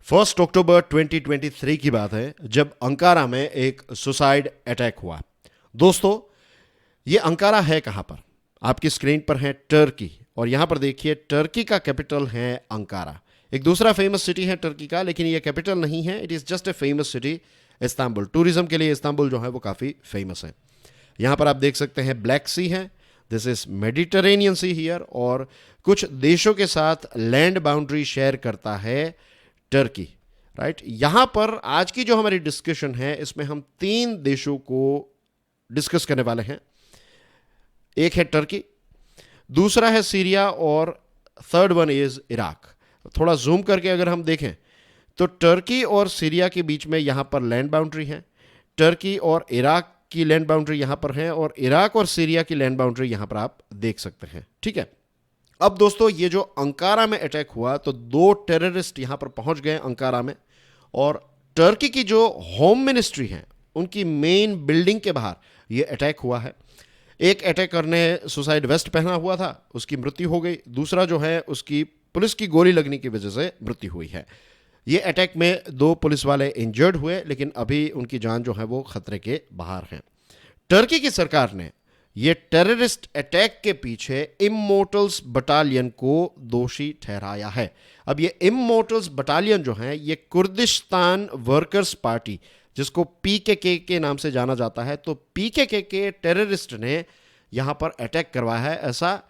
1 अक्टूबर 2023 की बात है जब अंकारा में एक सुसाइड अटैक हुआ। दोस्तों, ये अंकारा है कहां पर? आपकी स्क्रीन पर है टर्की, और यहां पर देखिए टर्की का कैपिटल है अंकारा। एक दूसरा फेमस सिटी है टर्की का, लेकिन ये कैपिटल नहीं है। It is just a famous city, Istanbul. Tourism के लिए इस्तांबुल जो है वो काफी फेमस है। यहां पर आप देख सकते हैं ब्लैक सी है, this is Mediterranean see here, और कुछ देशों के साथ लैंड बाउंड्री शेयर करता है टर्की, राइट। यहां पर आज की जो हमारी डिस्कशन है इसमें हम 3 देशों को डिस्कस करने वाले हैं। एक है टर्की, दूसरा है सीरिया, और थर्ड वन इज इराक। थोड़ा जूम करके अगर हम देखें तो टर्की और सीरिया के बीच में यहां पर लैंड बाउंड्री है। टर्की और इराक की लैंड बाउंड्री यहां पर है, और इराक और सीरिया की लैंड बाउंड्री यहां पर आप देख सकते हैं, ठीक है। अब दोस्तों, ये जो अंकारा में अटैक हुआ तो 2 टेररिस्ट यहां पर पहुंच गए अंकारा में, और टर्की की जो होम मिनिस्ट्री है उनकी मेन बिल्डिंग के बाहर ये अटैक हुआ है। एक अटैकर ने सुसाइड वेस्ट पहना हुआ था, उसकी मृत्यु हो गई। दूसरा जो है उसकी पुलिस की गोली लगने की वजह से मृत्यु हुई है। ये अटैक में 2 पुलिस वाले इंजर्ड हुए, लेकिन अभी उनकी जान जो है वो खतरे के बाहर है। टर्की की सरकार ने ये टेररिस्ट अटैक के पीछे इमोर्टल्स बटालियन को दोषी ठहराया है। अब ये इमोर्टल्स बटालियन जो है ये कुर्दिस्तान वर्कर्स पार्टी, जिसको पीकेके के नाम से जाना जाता है, तो पीकेके के टेररिस्ट ने यहां पर अटैक करवाया है, ऐसा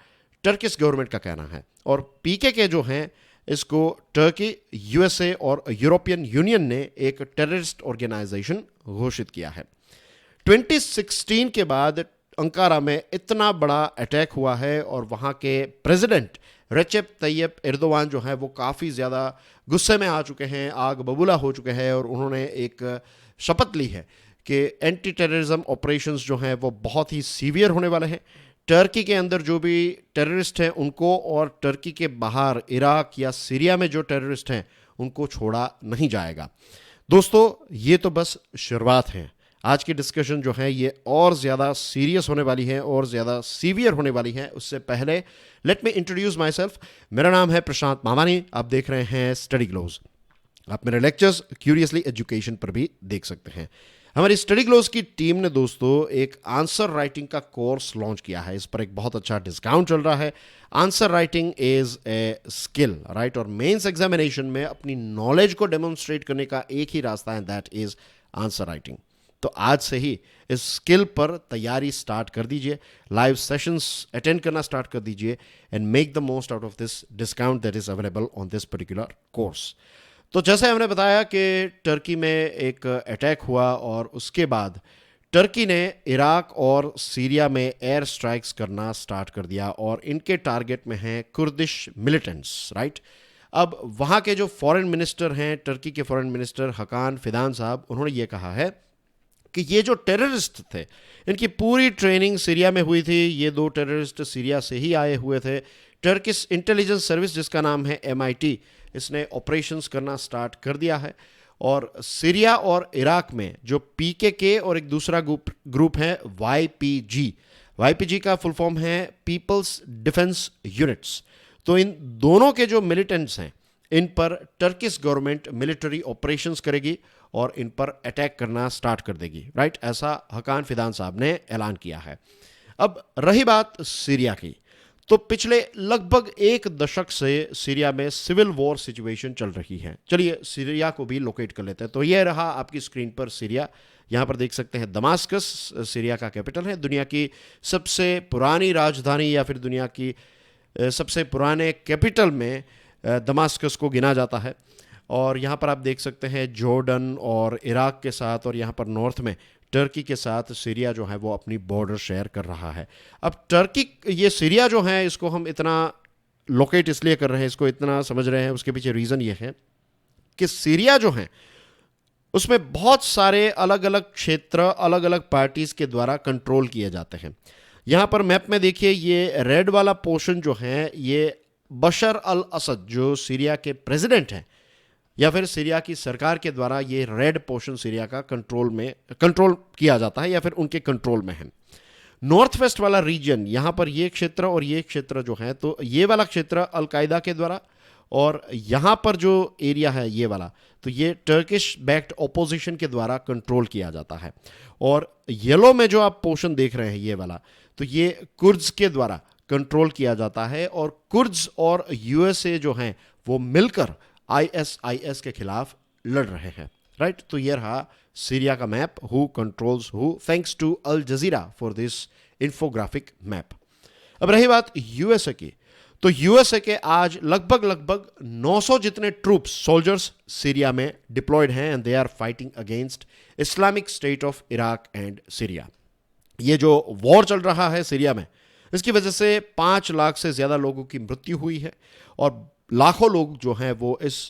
टर्किश गवर्नमेंट का कहना है। और पीकेके जो है इसको टर्की, यूएसए और यूरोपियन यूनियन ने एक टेररिस्ट ऑर्गेनाइजेशन घोषित किया है। 2016 के बाद अंकारा में इतना बड़ा अटैक हुआ है, और वहाँ के प्रेसिडेंट रेसेप तैयप एर्दोवान जो है वो काफ़ी ज़्यादा गुस्से में आ चुके हैं, आग बबूला हो चुके हैं, और उन्होंने एक शपथ ली है कि एंटी टेररिज्म ऑपरेशंस जो हैं वो बहुत ही सीवियर होने वाले हैं। टर्की के अंदर जो भी टेररिस्ट हैं उनको, और टर्की के बाहर इराक या सीरिया में जो टेररिस्ट हैं उनको छोड़ा नहीं जाएगा। दोस्तों, ये तो बस शुरुआत है। आज की डिस्कशन जो है ये और ज़्यादा सीरियस होने वाली है, और ज़्यादा सीवियर होने वाली है। उससे पहले let me introduce my self. मेरा नाम है प्रशांत मामानी, आप देख रहे हैं स्टडी ग्लोज। आप मेरे लेक्चर्स क्यूरियसली एजुकेशन पर भी देख सकते हैं। हमारी स्टडी ग्लोज की टीम ने दोस्तों एक आंसर राइटिंग का कोर्स लॉन्च किया है। इस पर एक बहुत अच्छा डिस्काउंट चल रहा है। Answer writing is a skill, right, और मेंस एग्जामिनेशन में अपनी नॉलेज को डेमोन्स्ट्रेट करने का एक ही रास्ता है, दैट इज आंसर राइटिंग। तो आज से ही इस स्किल पर तैयारी स्टार्ट कर दीजिए, लाइव सेशंस अटेंड करना स्टार्ट कर दीजिए, and make the most out of this discount that is available on this particular course. तो जैसे हमने बताया कि टर्की में एक अटैक हुआ, और उसके बाद टर्की ने इराक और सीरिया में एयर स्ट्राइक्स करना स्टार्ट कर दिया, और इनके टारगेट में हैं कुर्दिश मिलिटेंट्स, राइट। अब वहाँ के जो फॉरेन मिनिस्टर हैं, टर्की के फॉरेन मिनिस्टर हकान फिदान साहब, उन्होंने ये कहा है कि ये जो टेररिस्ट थे इनकी पूरी ट्रेनिंग सीरिया में हुई थी। ये 2 टेररिस्ट सीरिया से ही आए हुए थे। टर्किश इंटेलिजेंस सर्विस, जिसका नाम है MIT, इसने ऑपरेशंस करना स्टार्ट कर दिया है। और सीरिया और इराक में जो PKK और एक दूसरा ग्रुप है YPG का फुल फॉर्म है पीपल्स डिफेंस यूनिट्स। तो इन दोनों के जो मिलिटेंट्स हैं इन पर टर्किश गवर्नमेंट मिलिट्री ऑपरेशंस करेगी और इन पर अटैक करना स्टार्ट कर देगी, राइट। ऐसा हकान फिदान साहब ने ऐलान किया है। अब रही बात सीरिया की, तो पिछले लगभग 1 दशक से सीरिया में सिविल वॉर सिचुएशन चल रही है। चलिए सीरिया को भी लोकेट कर लेते हैं। तो यह रहा आपकी स्क्रीन पर सीरिया। यहाँ पर देख सकते हैं दमास्कस सीरिया का कैपिटल है। दुनिया की सबसे पुरानी राजधानी या फिर दुनिया की सबसे पुराने कैपिटल में दमास्कस को गिना जाता है। और यहाँ पर आप देख सकते हैं जॉर्डन और इराक के साथ, और यहाँ पर नॉर्थ में टर्की के साथ सीरिया जो है वो अपनी बॉर्डर शेयर कर रहा है। अब टर्की, ये सीरिया जो है इसको हम इतना लोकेट इसलिए कर रहे हैं, इसको इतना समझ रहे हैं, उसके पीछे रीज़न ये है कि सीरिया जो है उसमें बहुत सारे अलग अलग क्षेत्र अलग अलग पार्टीज़ के द्वारा कंट्रोल किए जाते हैं। यहाँ पर मैप में देखिए, ये रेड वाला पोर्शन जो है ये बशर अल असद, जो सीरिया के प्रेसिडेंट हैं या फिर सीरिया की सरकार के द्वारा, ये रेड पोर्शन सीरिया का कंट्रोल किया जाता है या फिर उनके कंट्रोल में है। नॉर्थ वेस्ट वाला रीजन, यहाँ पर ये क्षेत्र और ये क्षेत्र जो है, तो ये वाला क्षेत्र अल कायदा के द्वारा, और यहाँ पर जो एरिया है ये वाला, तो ये टर्किश बैक्ड ओपोजिशन के द्वारा कंट्रोल किया जाता है। और येलो में जो आप पोर्शन देख रहे हैं ये वाला, तो ये कुर्द्स के द्वारा कंट्रोल किया जाता है। और कुर्द्स और यूएसए जो हैं वो मिलकर आईएसआईएस के खिलाफ लड़ रहे हैं, राइट। तो ये रहा सीरिया का map, who controls who, thanks to Al Jazeera for this infographic map. अब रही बात यूएसए की, तो यूएसए के आज लगभग 900 जितने ट्रूप्स, सोल्जर्स सीरिया में डिप्लॉयड हैं and they are fighting against Islamic State of Iraq and Syria. ये जो वॉर चल रहा है सीरिया में, इसकी वजह से 5 लाख से ज़्यादा लोगों की मृत्यु हुई है और लाखों लोग जो हैं वो इस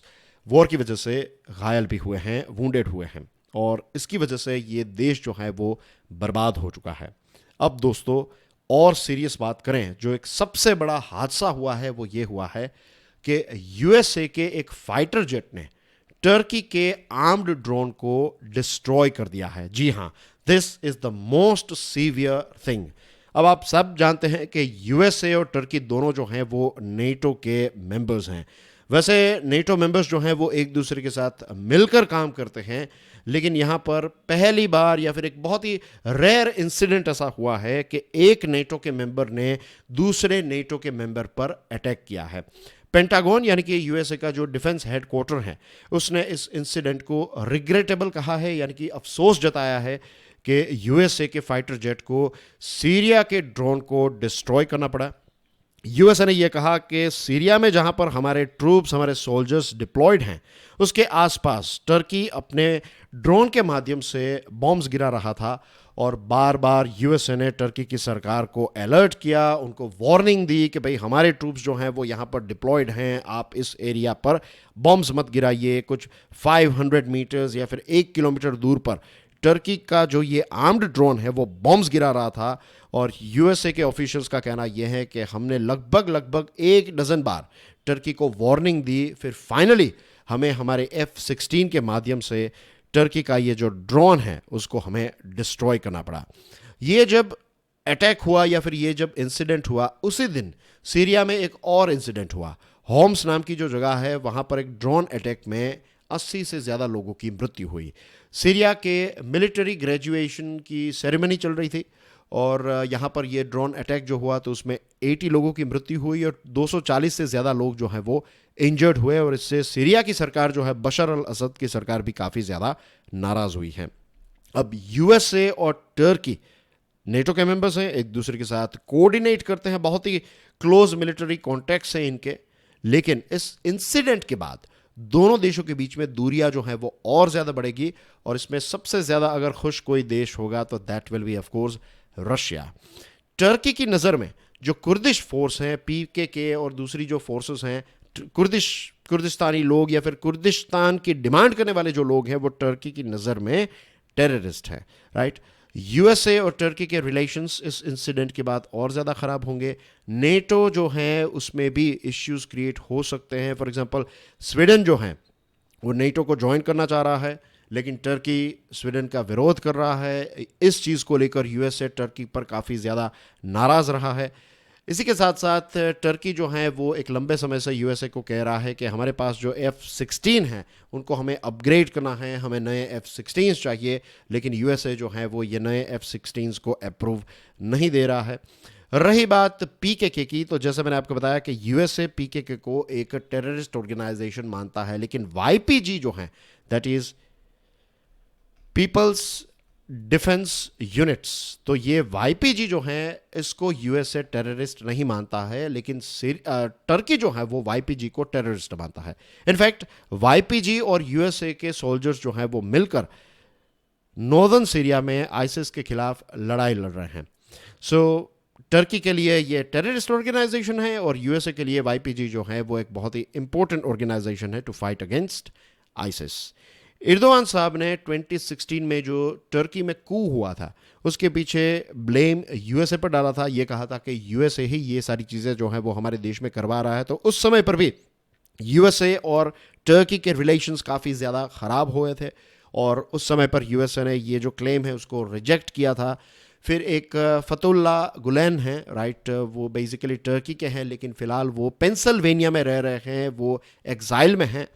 वॉर की वजह से घायल भी हुए हैं, वुंडेड हुए हैं, और इसकी वजह से ये देश जो है वो बर्बाद हो चुका है। अब दोस्तों और सीरियस बात करें, जो एक सबसे बड़ा हादसा हुआ है वो ये हुआ है कि यूएसए के एक फाइटर जेट ने टर्की के आर्म्ड ड्रोन को डिस्ट्रॉय कर दिया है। जी हाँ, this is the most severe thing. अब आप सब जानते हैं कि यूएसए और टर्की दोनों जो हैं वो नेटो के मेंबर्स हैं। वैसे नेटो मेंबर्स जो हैं वो एक दूसरे के साथ मिलकर काम करते हैं, लेकिन यहाँ पर पहली बार या फिर एक बहुत ही रेयर इंसिडेंट ऐसा हुआ है कि एक नेटो के मेंबर ने दूसरे नेटो के मेंबर पर अटैक किया है। पेंटागन यानी कि यूएसए का जो डिफेंस हेडक्वार्टर है, उसने इस इंसिडेंट को रिग्रेटेबल कहा है, यानी कि अफसोस जताया है कि यूएसए के फाइटर जेट को सीरिया के ड्रोन को डिस्ट्रॉय करना पड़ा। यूएसए ने यह कहा कि सीरिया में जहां पर हमारे ट्रूप्स, हमारे सोल्जर्स डिप्लॉयड हैं, उसके आसपास टर्की अपने ड्रोन के माध्यम से बॉम्ब्स गिरा रहा था और बार बार यूएसए ने टर्की की सरकार को अलर्ट किया, उनको वार्निंग दी कि भाई हमारे ट्रूप्स जो हैं वो यहाँ पर डिप्लॉयड हैं, आप इस एरिया पर बॉम्ब्स मत गिराइए। कुछ 500 मीटर्स या फिर 1 किलोमीटर दूर पर टर्की का जो ये आर्म्ड ड्रोन है वो बॉम्ब्स गिरा रहा था और यूएसए के ऑफिशियल्स का कहना यह है कि हमने लगभग 1 डज़न बार टर्की को वार्निंग दी, फिर फाइनली हमें हमारे F-16 के माध्यम से टर्की का ये जो ड्रोन है उसको हमें डिस्ट्रॉय करना पड़ा। ये जब अटैक हुआ या फिर ये जब इंसिडेंट हुआ, उसी दिन सीरिया में एक और इंसिडेंट हुआ। होम्स नाम की जो जगह है वहाँ पर एक ड्रोन अटैक में 80 से ज़्यादा लोगों की मृत्यु हुई। सीरिया के मिलिट्री ग्रेजुएशन की सेरेमनी चल रही थी और यहाँ पर ये ड्रोन अटैक जो हुआ तो उसमें 80 लोगों की मृत्यु हुई और 240 से ज़्यादा लोग जो हैं वो इंजर्ड हुए और इससे सीरिया की सरकार जो है, बशर अल असद की सरकार भी काफ़ी ज़्यादा नाराज़ हुई है। अब यूएसए और टर्की नेटो के मेंबर्स हैं, एक दूसरे के साथ कोऑर्डिनेट करते हैं, बहुत ही क्लोज मिलिट्री कॉन्टैक्ट्स हैं इनके, लेकिन इस इंसिडेंट के बाद दोनों देशों के बीच में दूरियां जो हैं वो और ज़्यादा बढ़ेगी और इसमें सबसे ज़्यादा अगर खुश कोई देश होगा तो that will be of course Russia. Turkey की नज़र में जो कुर्दिश फोर्स हैं, पीकेके और दूसरी जो फोर्सेस हैं, कुर्दिस्तानी लोग या फिर कुर्दिस्तान की डिमांड करने वाले जो लोग हैं, वो टर्की की नज़र में टेररिस्ट हैं, राइट। यूएसए और टर्की के रिलेशंस इस इंसिडेंट के बाद और ज़्यादा ख़राब होंगे। नेटो जो है उसमें भी इश्यूज क्रिएट हो सकते हैं। फॉर एग्जांपल स्वीडन जो है वो नेटो को ज्वाइन करना चाह रहा है, लेकिन टर्की स्वीडन का विरोध कर रहा है। इस चीज़ को लेकर यूएसए टर्की पर काफ़ी ज़्यादा नाराज़ रहा है। इसी के साथ साथ टर्की जो है वो एक लंबे समय से यूएसए को कह रहा है कि हमारे पास जो F-16 हैं उनको हमें अपग्रेड करना है, हमें नए F-16 चाहिए, लेकिन यूएसए जो है वो ये नए F-16 को अप्रूव नहीं दे रहा है। रही बात पीकेके की, तो जैसे मैंने आपको बताया कि यूएसए पीकेके को एक टेररिस्ट ऑर्गेनाइजेशन मानता है, लेकिन वाईपीजी जो है that is people's defence units, तो ये वाईपीजी जो है इसको यूएसए टेररिस्ट नहीं मानता है, लेकिन टर्की जो है वो वाईपीजी को टेररिस्ट मानता है। इनफैक्ट वाईपीजी और यूएसए के सोल्जर्स जो हैं वो मिलकर नॉर्दर्न सीरिया में आईसिस के खिलाफ लड़ाई लड़ रहे हैं। सो टर्की के लिए ये टेररिस्ट ऑर्गेनाइजेशन है और यूएसए के लिए वाईपीजी जो है वो एक बहुत ही इंपॉर्टेंट ऑर्गेनाइजेशन है to fight against ISIS. Erdogan साहब ने 2016 में जो टर्की में कू हुआ था उसके पीछे ब्लेम यूएसए पर डाला था। ये कहा था कि यूएसए ही ये सारी चीज़ें जो हैं वो हमारे देश में करवा रहा है। तो उस समय पर भी यूएसए और टर्की के रिलेशंस काफ़ी ज़्यादा ख़राब हुए थे और उस समय पर यूएसए ने ये जो क्लेम है उसको रिजेक्ट किया था। फिर एक फतुल्ला गुलेन है, राइट, वो बेसिकली टर्की के हैं लेकिन फ़िलहाल वो पेंसिल्वेनिया में रह रहे हैं, वो एग्ज़ाइल में हैं।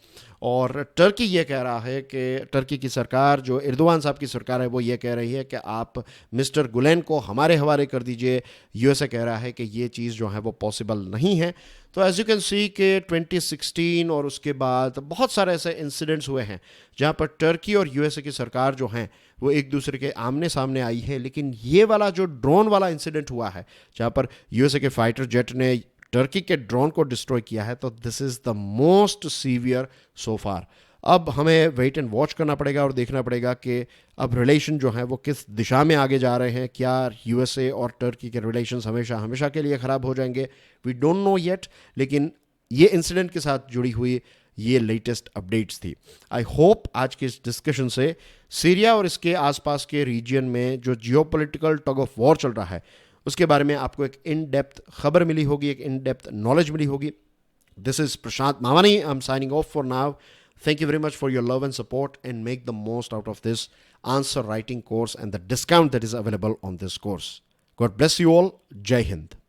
और टर्की ये कह रहा है कि टर्की की सरकार, जो एर्दोगान साहब की सरकार है, वो ये कह रही है कि आप मिस्टर गुलेन को हमारे हवाले कर दीजिए। यूएसए कह रहा है कि ये चीज़ जो है वो पॉसिबल नहीं है। तो एज यू कैन सी कि 2016 और उसके बाद बहुत सारे ऐसे इंसिडेंट्स हुए हैं जहाँ पर टर्की और यूएसए की सरकार जो हैं वो एक दूसरे के आमने सामने आई है। लेकिन ये वाला जो ड्रोन वाला इंसिडेंट हुआ है जहाँ पर यूएसए के फाइटर जेट ने टर्की के ड्रोन को डिस्ट्रॉय किया है, तो this is the most severe so far. अब हमें वेट एंड वॉच करना पड़ेगा और देखना पड़ेगा कि अब रिलेशन जो है वो किस दिशा में आगे जा रहे हैं। क्या यूएसए और टर्की के रिलेशंस हमेशा हमेशा के लिए ख़राब हो जाएंगे? We don't know yet. लेकिन ये इंसिडेंट के साथ जुड़ी हुई ये लेटेस्ट अपडेट्स थी। आई होप आज के इस डिस्कशन से सीरिया और इसके आसपास के रीजन में जो जियोपॉलिटिकल टग ऑफ वॉर चल रहा है उसके बारे में आपको एक इन डेप्थ खबर मिली होगी, एक इन डेप्थ नॉलेज मिली होगी। This is Prashant Mawani, I am signing off for now. Thank you very much for your love and support, and make the most out of this answer writing course and the discount that is available on this course. God bless you all. Jai Hind.